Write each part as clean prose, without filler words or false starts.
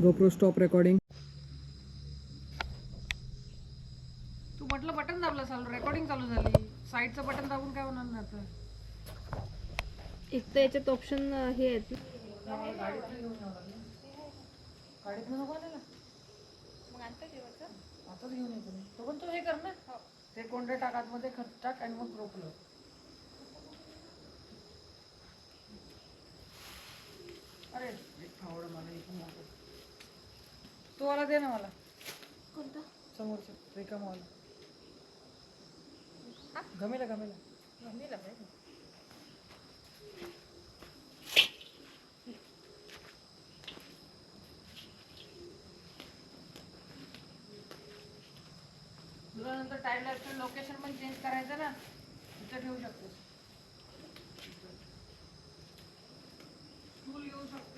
GoPro stop recording. तू म्हटलं button दाबलं चालू रेकॉर्डिंग चालू झाली. साईडचं बटन दाबून काय होणार नाही आता. एक तर याच्यात ऑप्शन हे आहेत. गाडीत नको आलेला मग आणता जेवायचं आताच घेऊन येतो मी. तो पण तू हे कर ना ते कोंडे टाक आतमध्ये खत टाक आणि मग रोपलं. अरे आवड मला इथून तो वाला दे ना मला. कोणता समोरचा रिकामावाला गमेला गमेला मम्मीला पाहिजे. तुला नंतर टाइम लागतो लोकेशन पण चेंज करायचं ना तिथं ठेवू शकतोस. स्कूल येऊ शकतोस.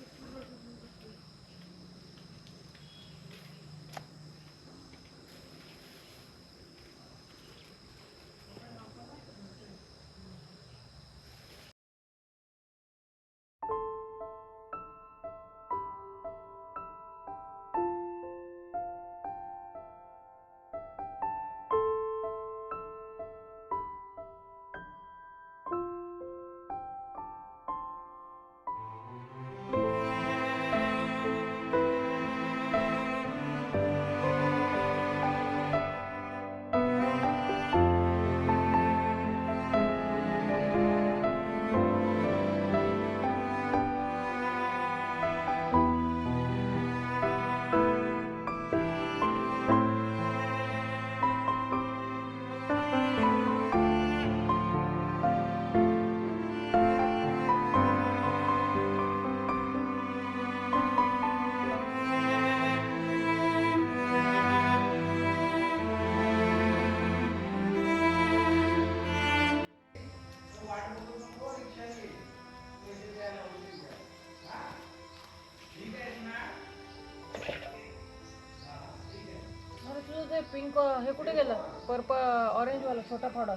ते पिंक हे कुठे गेलं पर्पल ऑरेंज वाला छोटा फाडा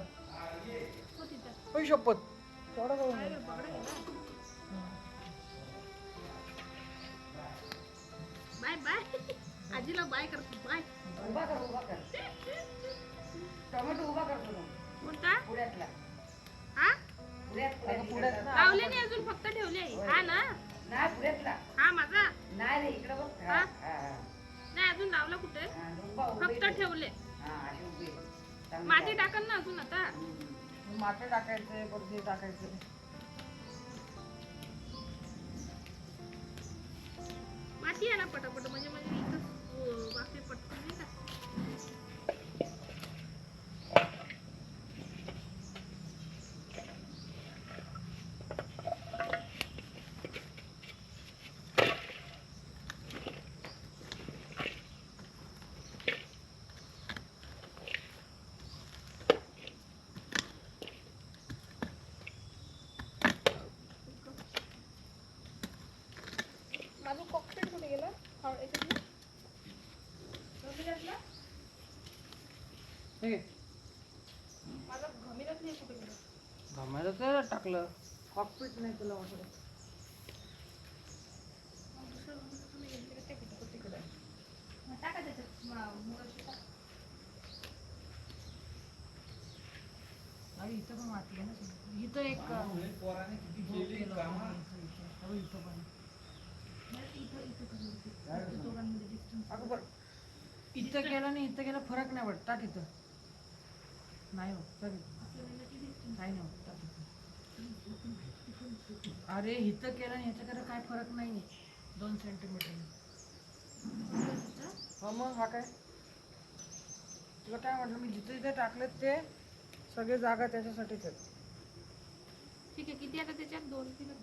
होई शपथ थोडा बाय बाय आजीला बाय करतो. बाय उभा कर टोमॅटो उभा करतो ना कोणता पुण्यातला हा पुण्यात लावले नाही अजून फक्त ठेवले. हा ना नाही पुण्यातला हा माझा नाही रे इकडे बघ हा? नाही अजून लावला कुठे फक्त ठेवले. माती टाकन ना अजून आता माती टाकायचंय परत टाकायचं. माती आहे ना पटापट म्हणजे इथं बाकी पटकन नाही का. माझं कॉकटेल कुठे गेला माझा घमीरच नाही कुठे गेला. घमेला टाकलं कॉकपीट नाही तुला वाटत. टाका त्याच्यात इथं पण वाटलं ना इथं एक इथं केलं आणि इथं केलं फरक नाही वाटत. टाक इथं नाही होत काही नाही होत. अरे इथं केलं आणि ह्याचं केलं काय फरक नाही 2 सेंटीमीटर. हो मग हा काय तुला काय म्हटलं मी जिथे जिथे टाकलेत ते सगळे जागा त्याच्यासाठीच आहेत. ठीक आहे किती आता त्याच्यात 2 किलो.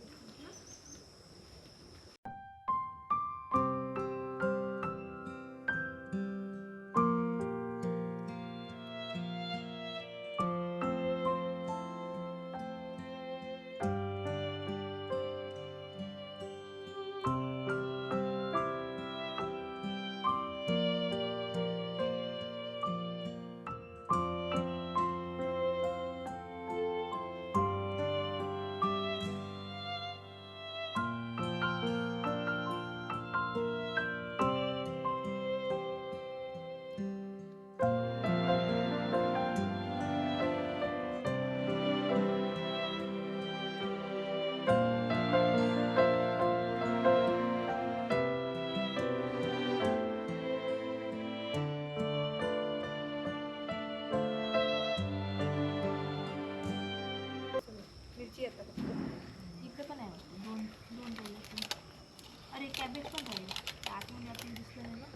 कॅबेज पण राहिलं ते आतमध्ये आपण दिसलं नाही ना.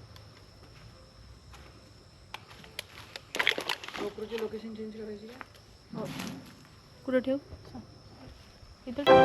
गोप्रोची लोकेशन चेंज करायची का? हो कुठं ठेव इथं ठेव.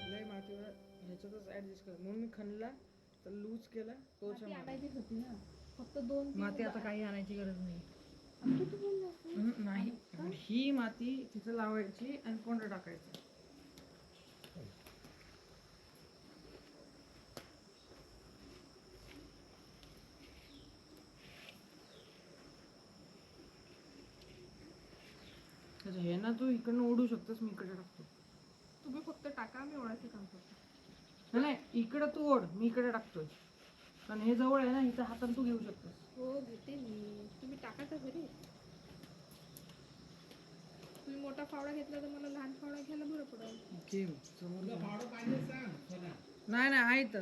लय मातीवर ह्याच्यातच ऍडजस्ट कर म्हणून मी खणला तर लूज केला तोच माती आणायचीच होती ना फक्त 2-3 माती आता काही आणायची गरज नाही. तू बोललास ना. नाही ही माती तिथं लावायची आणि कोंड टाकायचं. अच्छा हे ना तू इकडनं ओढू शकतोस मी इकडे टाकतो. तुम्ही फक्त टाका मी ओळायचं काम करतो. नाही इकडं तू ओढ मी इकडे टाकतोय कारण हे जवळ आहे ना इथं हाताने तू घेऊ शकतोस. हो घेते मी तुम्ही टाकायचं घरी. तुम्ही मोठा फावडा घेतला तर मला लहान फावडा घ्यायला बरं पडेल. घे समोर नाही नाही आहे तर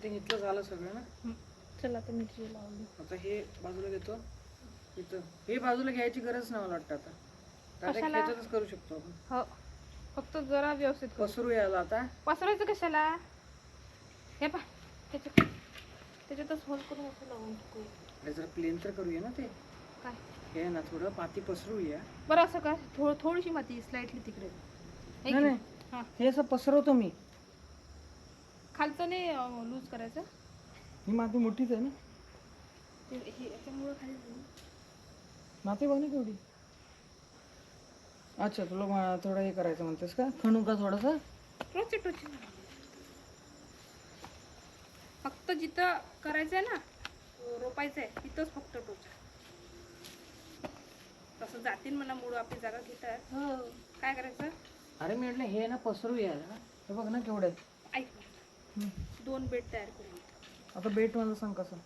ते इथलं झालं सगळं ना. चला आता मिरची लावली. आता हे बाजूला घेतो इथं हे बाजूला घ्यायची गरज नाही मला वाटतं आता डायरेक्ट कशाला? ह्याच्यातच करू शकतो आपण. हो फक्त जरा व्यवस्थित करू. पसरू यायला आता पसरायचं कशाला हे पा त्याच्यातच होल करून असं लावून टाकू. हे जरा प्लेन तर करूया ना ते काय हे ना थोडं पाती पसरूया. बरं असं कर थोडीशी माती स्लाइटली तिकडे हे नाही घे. नाही हा हे असं पसरवतो मी. खालचं नाही लूज करायचं. ही माती मोठीच आहे ना ते हे याच्यामुळं खाली जाईल. माती बघ ना केवढी. अच्छा तुला थोडं हे करायचं म्हणतेस का खणू का थोडंसं. टोची फक्त जिथं करायचंय ना रोपायचंय तिथंच फक्त टोचा. तसं जातील म्हणा मुळं आपली जागा घेतात. काय करायचं अरे मी म्हटलं हे ना पसरू यायला ना हे बघ ना केवढं आहे. ऐक 2 बेड तयार करू. आता बेट मला सांग कसं.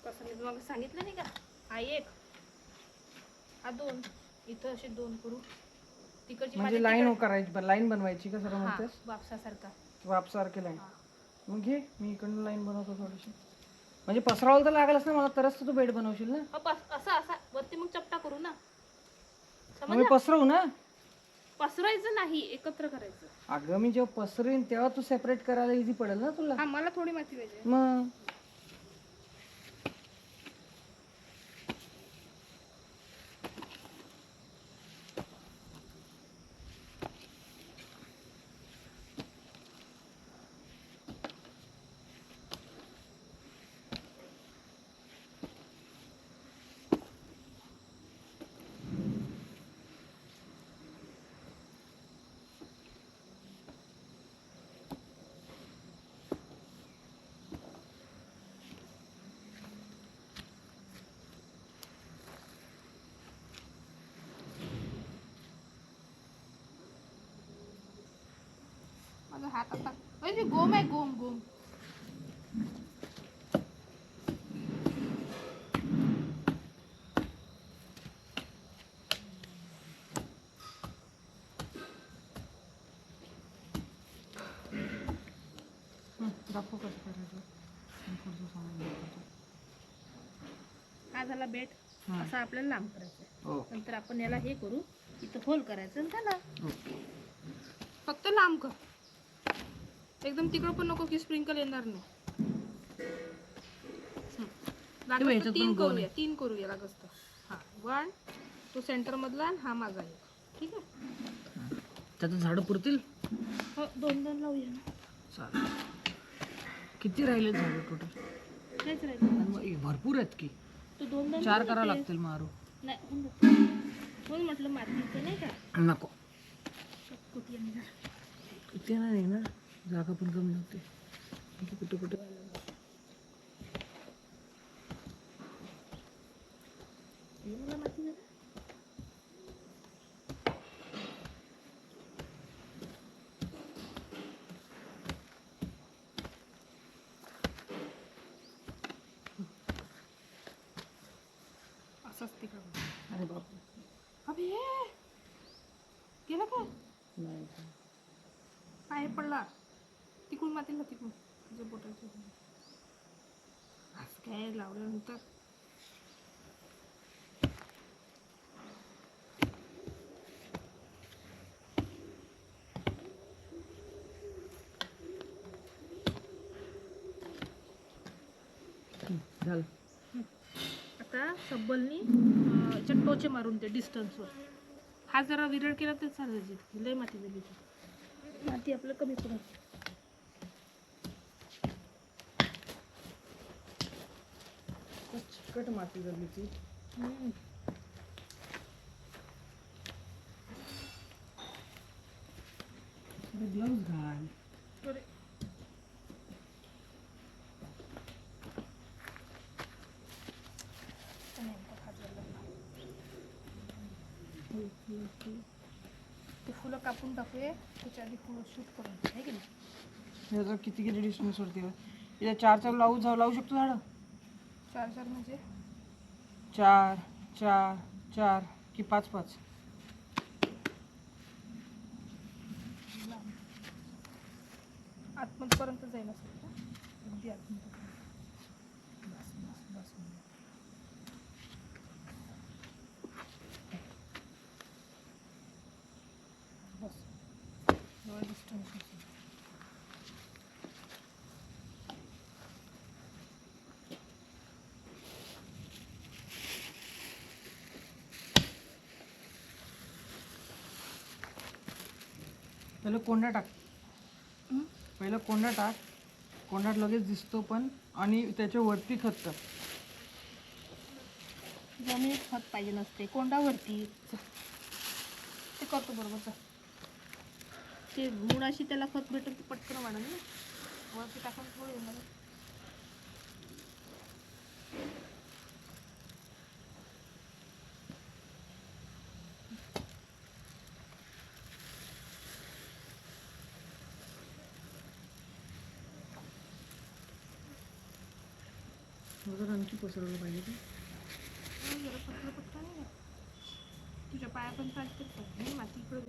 कसं मी तुम्हाला सांगितलं नाही का हा 1 हा 2 इथं असे 2 करू तिकडची म्हणजे माझ्या लाईन तिकड- करायची, लाईन बनवायची का सर हा, म्हणतेस? वापसासारखा. वापसारखी लाईन. हा. मग घे, मी इकडनं लाईन बनवतो थोडीशी. म्हणजे पसरावलं तर लागेलच ना मला, तरच तर तू बेड बनवशील ना. असा असा वरती मग चपटा करू ना. मग मी समजलं? पसरवू ना. पसरायचं नाही, एकत्र करायचं. अगं मी जेव्हा पसरेन तेव्हा तू सेपरेट करायला इझी पडेल ना तुला. हा, मला थोडी माती पाहिजे. मग माझा हात आता ते गोम आहे, गोम गोम. दाखव कसं करायचं. मी पुढचं सामान दाखवतो. हा झाला बेट. हा. असा आपल्याला लांब करायचं. हो. नंतर आपण याला हे करू, इथं होल करायचं आणि त्याला ओके. फक्त लांब कर. एकदम तिकडं पण नको की स्प्रिंकल येणार नाही. लागलं तर ह्याच्यात पण 3 गोल करूया, 3 करूया लागत तर. हा, 1 तो सेंटर मधला आणि हा माझा आहे. ठीक आहे. त्याचं झाडं पुरतील? हो, 2-2 लावूया ना. चालेल. किती राहिले झाडं टोटल? हेच राहिलं. भरपूर आहेत की. तो 2-2 4 करावं लागतील मारू. नाही, होऊन जातं. म्हणून म्हटलं मातीचं नाही का, नको. कुठे येणार. इथे नाही ना, जागा पण कमी होते. इथे कुठे कुठे मला माती जरा. असंच तिकडं. अरे बापरे. अबे गेलं काय? नाही. पाय पडला तिकडून मातीला, तिकडून तुझ्या बोटाची. असं काय लावल्यानंतर झालं. आता सब्बलनी याच्यात टोचे मारून ते डिस्टन्सवर. हा जरा विरळ केला तर चालेल. लय माती झाली ती. माती आपलं कमी पडेल. चिकट माती झाली ती. ग्लव्स घाल. बरे. ते फुलं कापून टाकूया, त्याच्या आधी फुलं शूट करून आहे की नाही. याचं किती किती डिस्टन्स वरती आहे? याच्या 4 लावू शकतो झाडं? 4-4 म्हणजे 4 4 4 की 5 5? आतमध्येपर्यंत जाईल असं का? अगदी आतमध्ये. बस बस बस. बस एवढं डिस्टन्स असेल. पहिलं कोंडा टाक. पहिलं कोंडा टाक. कोंडात लगेच दिसतो पण, आणि त्याच्या वरती खत टाक. जमिनीत खत पाहिजे नसते, कोंडावरती. ते करतो बरोबर. ते मुळाशी त्याला खत भेटून ते पटकन वाढेल ना. वरती टाकून थोडी येणार. जर आणखी पसरवलं पाहिजे का? जरा पटकन नाही का? तुझ्या पाया पण चालते पण माती इकडे.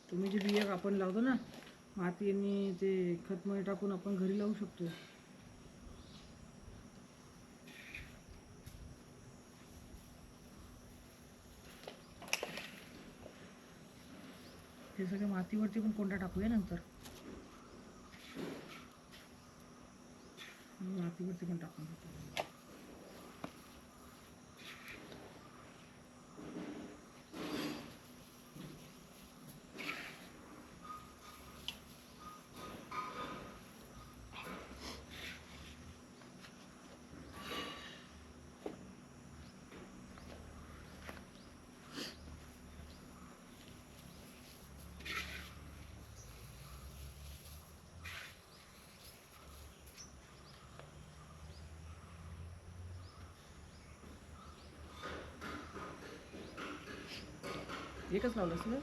तुम्ही जे बिया आपण लावतो ना माती आणि ते खतमध्ये टाकून आपण घरी लावू शकतो. हे सगळं मातीवरती पण कोंडा टाकूया नंतर. मातीवरती पण टाकून देतो. एकच लावलं असं.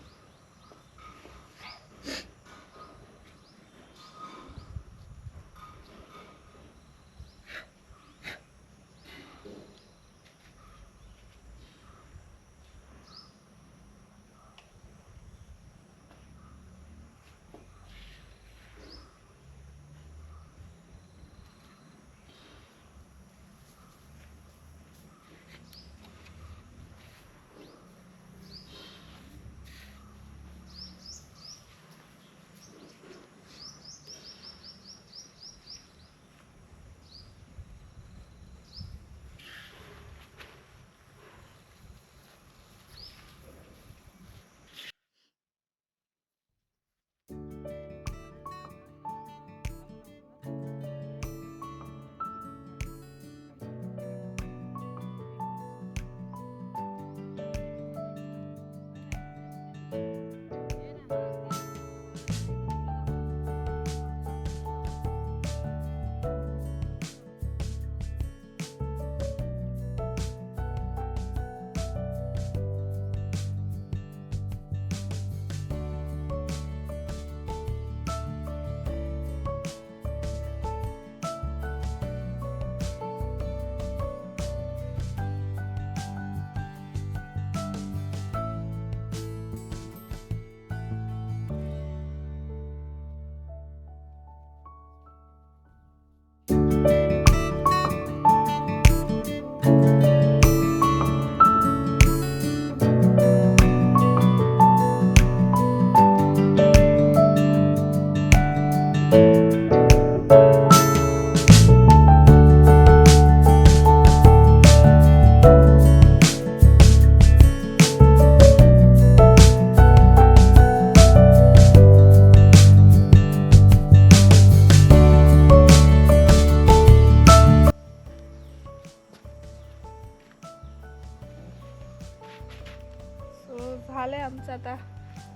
झालंय आमचं आता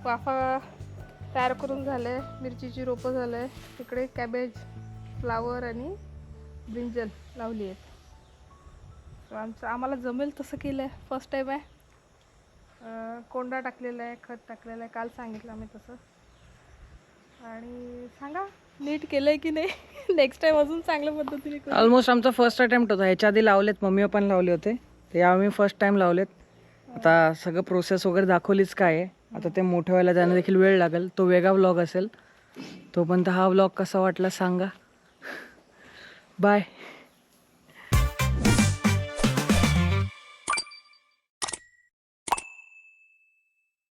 वाफा तयार करून झालंय. मिरचीची रोपं झालंय. तिकडे कॅबेज, फ्लावर आणि ब्रिंजल लावली आहेत. आम्हाला जमेल तसं केलं आहे. फर्स्ट टाईम आहे. कोंडा टाकलेला आहे, खत टाकलेलं आहे. काल सांगितलं आम्ही तसं. आणि सांगा नीट केलंय की नाही. नेक्स्ट टाइम अजून चांगल्या पद्धतीने करू. ऑलमोस्ट आमचा फर्स्ट अटेम्प्ट होता. ह्याच्या आधी लावलेत, मम्मी पण लावले होते. ते आम्ही फर्स्ट टाइम लावलेत. आता सगळं प्रोसेस वगैरे दाखवलीच काय आहे. आता ते मोठं व्हायला जाणं देखील वेळ लागेल. तो वेगळा व्लॉग असेल. तोपर्यंत हा व्लॉग कसा वाटला सांगा. बाय.